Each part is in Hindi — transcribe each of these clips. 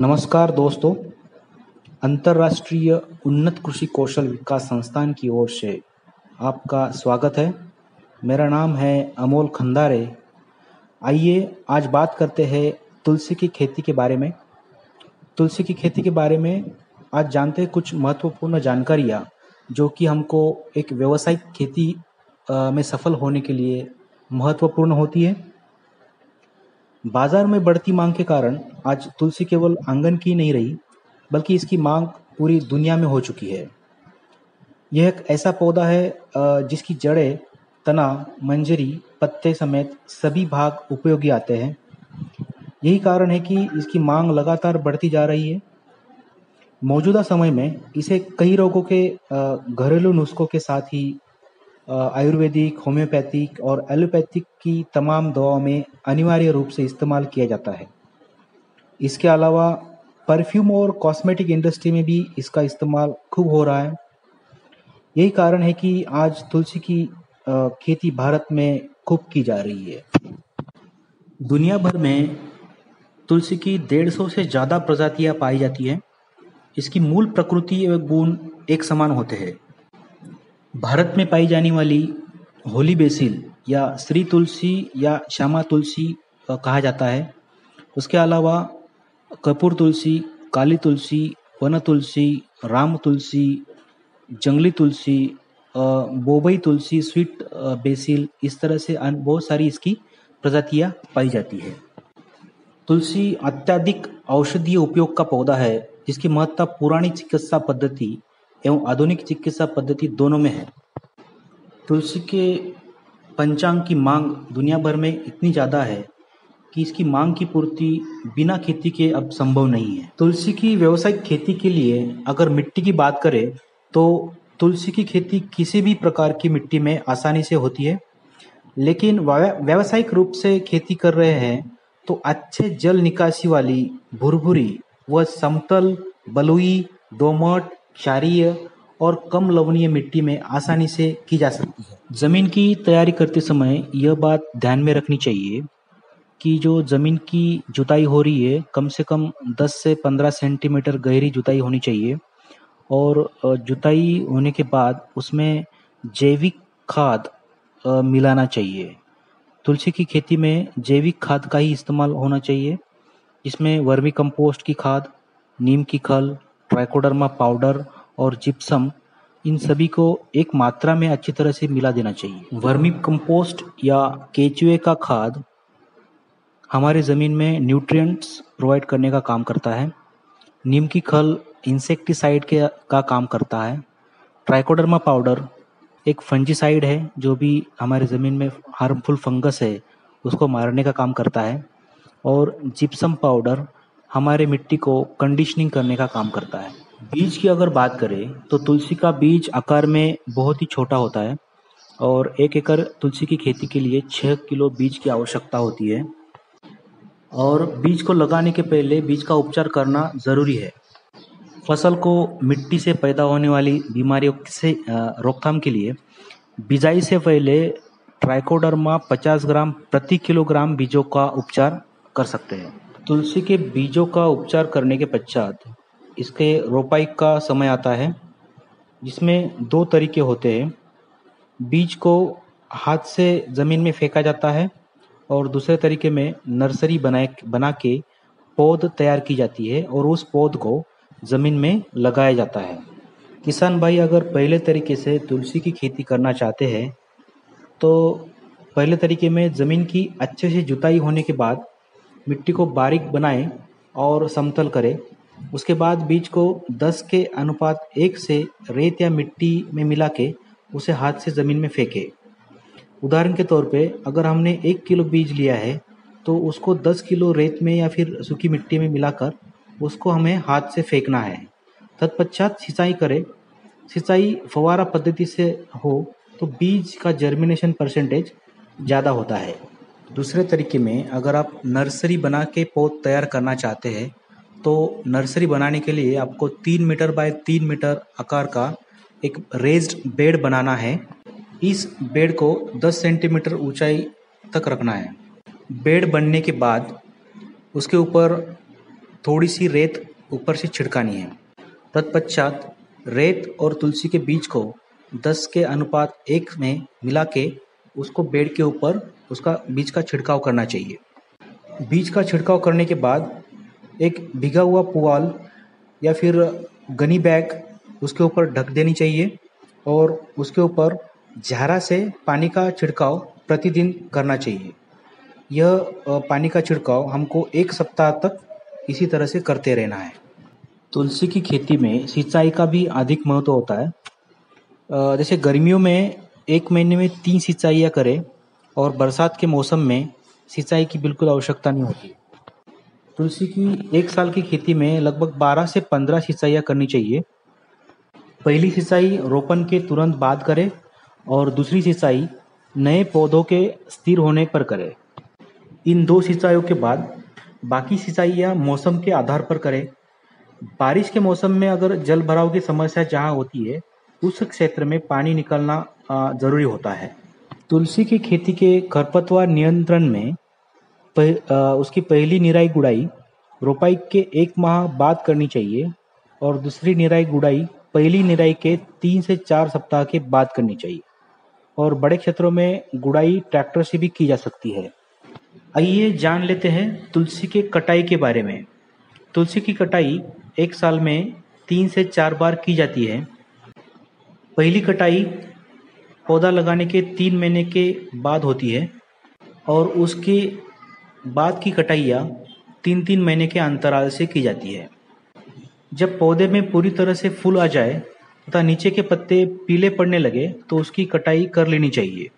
नमस्कार दोस्तों, अंतर्राष्ट्रीय उन्नत कृषि कौशल विकास संस्थान की ओर से आपका स्वागत है। मेरा नाम है अमोल खंदारे। आइए आज बात करते हैं तुलसी की खेती के बारे में। तुलसी की खेती के बारे में आज जानते हैं कुछ महत्वपूर्ण जानकारियाँ जो कि हमको एक व्यावसायिक खेती में सफल होने के लिए महत्वपूर्ण होती है। बाजार में बढ़ती मांग के कारण आज तुलसी केवल आंगन की नहीं रही, बल्कि इसकी मांग पूरी दुनिया में हो चुकी है। यह एक ऐसा पौधा है जिसकी जड़ें, तना, मंजरी, पत्ते समेत सभी भाग उपयोगी आते हैं। यही कारण है कि इसकी मांग लगातार बढ़ती जा रही है। मौजूदा समय में इसे कई रोगों के घरेलू नुस्खों के साथ ही आयुर्वेदिक, होम्योपैथिक और एलोपैथिक की तमाम दवाओं में अनिवार्य रूप से इस्तेमाल किया जाता है। इसके अलावा परफ्यूम और कॉस्मेटिक इंडस्ट्री में भी इसका इस्तेमाल खूब हो रहा है। यही कारण है कि आज तुलसी की खेती भारत में खूब की जा रही है। दुनिया भर में तुलसी की 150 से ज़्यादा प्रजातियां पाई जाती हैं। इसकी मूल प्रकृति एवं गुण एक समान होते हैं। भारत में पाई जाने वाली होली बेसिल या श्री तुलसी या श्यामा तुलसी कहा जाता है। उसके अलावा कपूर तुलसी, काली तुलसी, वन तुलसी, राम तुलसी, जंगली तुलसी, बोबई तुलसी, स्वीट बेसिल, इस तरह से बहुत सारी इसकी प्रजातियां पाई जाती है। तुलसी अत्यधिक औषधीय उपयोग का पौधा है जिसकी महत्ता पुरानी चिकित्सा पद्धति एवं आधुनिक चिकित्सा पद्धति दोनों में है। तुलसी के पंचांग की मांग दुनिया भर में इतनी ज़्यादा है कि इसकी मांग की पूर्ति बिना खेती के अब संभव नहीं है। तुलसी की व्यावसायिक खेती के लिए अगर मिट्टी की बात करें तो तुलसी की खेती किसी भी प्रकार की मिट्टी में आसानी से होती है, लेकिन व्यावसायिक रूप से खेती कर रहे हैं तो अच्छे जल निकासी वाली भुरभुरी व समतल, बलुई, दोमट, क्षारीय और कम लवणीय मिट्टी में आसानी से की जा सकती है। जमीन की तैयारी करते समय यह बात ध्यान में रखनी चाहिए कि जो जमीन की जुताई हो रही है कम से कम 10 से 15 सेंटीमीटर गहरी जुताई होनी चाहिए और जुताई होने के बाद उसमें जैविक खाद मिलाना चाहिए। तुलसी की खेती में जैविक खाद का ही इस्तेमाल होना चाहिए। इसमें वर्मी कंपोस्ट की खाद, नीम की खल, ट्राइकोडर्मा पाउडर और जिप्सम, इन सभी को एक मात्रा में अच्छी तरह से मिला देना चाहिए। वर्मी कंपोस्ट या केचुए का खाद हमारे ज़मीन में न्यूट्रिएंट्स प्रोवाइड करने का काम करता है। नीम की खल इंसेक्टिसाइड का काम करता है। ट्राइकोडर्मा पाउडर एक फंजीसाइड है जो भी हमारे ज़मीन में हार्मफुल फंगस है उसको मारने का काम करता है। और जिप्सम पाउडर हमारे मिट्टी को कंडीशनिंग करने का काम करता है। बीज की अगर बात करें तो तुलसी का बीज आकार में बहुत ही छोटा होता है और 1 एकड़ तुलसी की खेती के लिए 6 किलो बीज की आवश्यकता होती है। और बीज को लगाने के पहले बीज का उपचार करना ज़रूरी है। फसल को मिट्टी से पैदा होने वाली बीमारियों से रोकथाम के लिए बिजाई से पहले ट्राइकोडर्मा 50 ग्राम प्रति किलोग्राम बीजों का उपचार कर सकते हैं। तुलसी के बीजों का उपचार करने के पश्चात इसके रोपाई का समय आता है, जिसमें 2 तरीके होते हैं। बीज को हाथ से ज़मीन में फेंका जाता है और दूसरे तरीके में नर्सरी बना के पौध तैयार की जाती है और उस पौध को ज़मीन में लगाया जाता है। किसान भाई अगर पहले तरीके से तुलसी की खेती करना चाहते हैं तो पहले तरीके में ज़मीन की अच्छे से जुताई होने के बाद मिट्टी को बारीक बनाएं और समतल करें। उसके बाद बीज को 10 के अनुपात 1 से रेत या मिट्टी में मिला के उसे हाथ से ज़मीन में फेंकें। उदाहरण के तौर पे अगर हमने 1 किलो बीज लिया है तो उसको 10 किलो रेत में या फिर सूखी मिट्टी में मिलाकर उसको हमें हाथ से फेंकना है। तत्पश्चात सिंचाई करें। सिंचाई फव्वारा पद्धति से हो तो बीज का जर्मिनेशन परसेंटेज ज़्यादा होता है। दूसरे तरीके में अगर आप नर्सरी बना के पौध तैयार करना चाहते हैं तो नर्सरी बनाने के लिए आपको 3 मीटर बाय 3 मीटर आकार का एक रेज्ड बेड बनाना है। इस बेड को 10 सेंटीमीटर ऊंचाई तक रखना है। बेड बनने के बाद उसके ऊपर थोड़ी सी रेत ऊपर से छिड़कानी है। तत्पश्चात रेत और तुलसी के बीज को 10 के अनुपात 1 में मिला के उसको बेड के ऊपर उसका बीज का छिड़काव करना चाहिए। बीज का छिड़काव करने के बाद एक भीगा हुआ पुआल या फिर गनी बैग उसके ऊपर ढक देनी चाहिए और उसके ऊपर झारा से पानी का छिड़काव प्रतिदिन करना चाहिए। यह पानी का छिड़काव हमको 1 सप्ताह तक इसी तरह से करते रहना है। तुलसी की खेती में सिंचाई का भी अधिक महत्व होता है। जैसे गर्मियों में 1 महीने में 3 सिंचाइयाँ करें और बरसात के मौसम में सिंचाई की बिल्कुल आवश्यकता नहीं होती। तुलसी की 1 साल की खेती में लगभग 12 से 15 सिंचाइयाँ करनी चाहिए। पहली सिंचाई रोपण के तुरंत बाद करें और दूसरी सिंचाई नए पौधों के स्थिर होने पर करें। इन 2 सिंचाइयों के बाद बाकी सिंचाइयाँ मौसम के आधार पर करें। बारिश के मौसम में अगर जल भराव की समस्या जहाँ होती है उस क्षेत्र में पानी निकलना जरूरी होता है। तुलसी की खेती के खरपतवार नियंत्रण में उसकी पहली निराई गुड़ाई रोपाई के 1 माह बाद करनी चाहिए और दूसरी निराई गुड़ाई पहली निराई के 3 से 4 सप्ताह के बाद करनी चाहिए। और बड़े क्षेत्रों में गुड़ाई ट्रैक्टर से भी की जा सकती है। आइए जान लेते हैं तुलसी के कटाई के बारे में। तुलसी की कटाई 1 साल में 3 से 4 बार की जाती है। पहली कटाई पौधा लगाने के 3 महीने के बाद होती है और उसके बाद की कटाइयाँ 3-3 महीने के अंतराल से की जाती है। जब पौधे में पूरी तरह से फूल आ जाए तथा नीचे के पत्ते पीले पड़ने लगे तो उसकी कटाई कर लेनी चाहिए।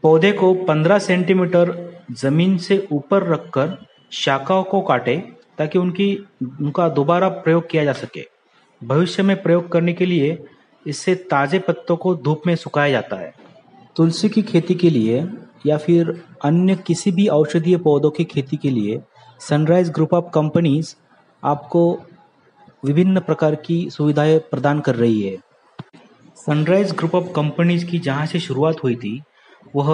पौधे को 15 सेंटीमीटर जमीन से ऊपर रखकर शाखाओं को काटें ताकि उनका दोबारा प्रयोग किया जा सके। भविष्य में प्रयोग करने के लिए इससे ताजे पत्तों को धूप में सुखाया जाता है। तुलसी की खेती के लिए या फिर अन्य किसी भी औषधीय पौधों की खेती के लिए सनराइज ग्रुप ऑफ कंपनीज आपको विभिन्न प्रकार की सुविधाएं प्रदान कर रही है। सनराइज ग्रुप ऑफ कंपनीज की जहां से शुरुआत हुई थी वह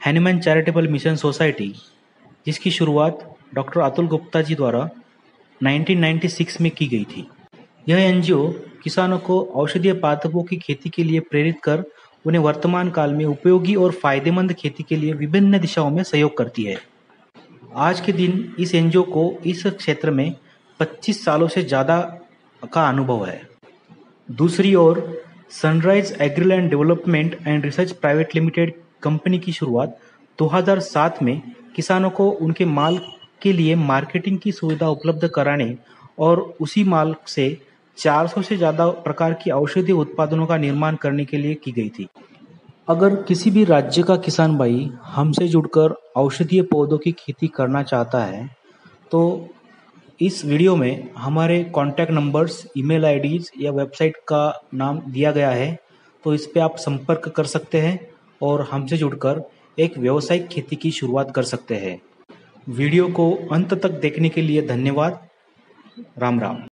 हैनुमैन चैरिटेबल मिशन सोसाइटी, जिसकी शुरुआत डॉक्टर अतुल गुप्ता जी द्वारा 1996 में की गई थी। यह एनजीओ किसानों को औषधीय पादपों की खेती के लिए प्रेरित कर उन्हें वर्तमान काल में उपयोगी और फायदेमंद खेती के लिए विभिन्न दिशाओं में सहयोग करती है। आज के दिन इस एनजीओ को इस क्षेत्र में 25 सालों से ज़्यादा का अनुभव है। दूसरी ओर Sunrise Agriland Development and Research Private Limited company की शुरुआत 2007 में किसानों को उनके माल के लिए मार्केटिंग की सुविधा उपलब्ध कराने और उसी माल से 400 से ज़्यादा प्रकार की औषधीय उत्पादनों का निर्माण करने के लिए की गई थी। अगर किसी भी राज्य का किसान भाई हमसे जुड़कर औषधीय पौधों की खेती करना चाहता है तो इस वीडियो में हमारे कॉन्टैक्ट नंबर्स, ईमेल आईडीज या वेबसाइट का नाम दिया गया है, तो इस पे आप संपर्क कर सकते हैं और हमसे जुड़कर एक व्यावसायिक खेती की शुरुआत कर सकते हैं। वीडियो को अंत तक देखने के लिए धन्यवाद। राम राम।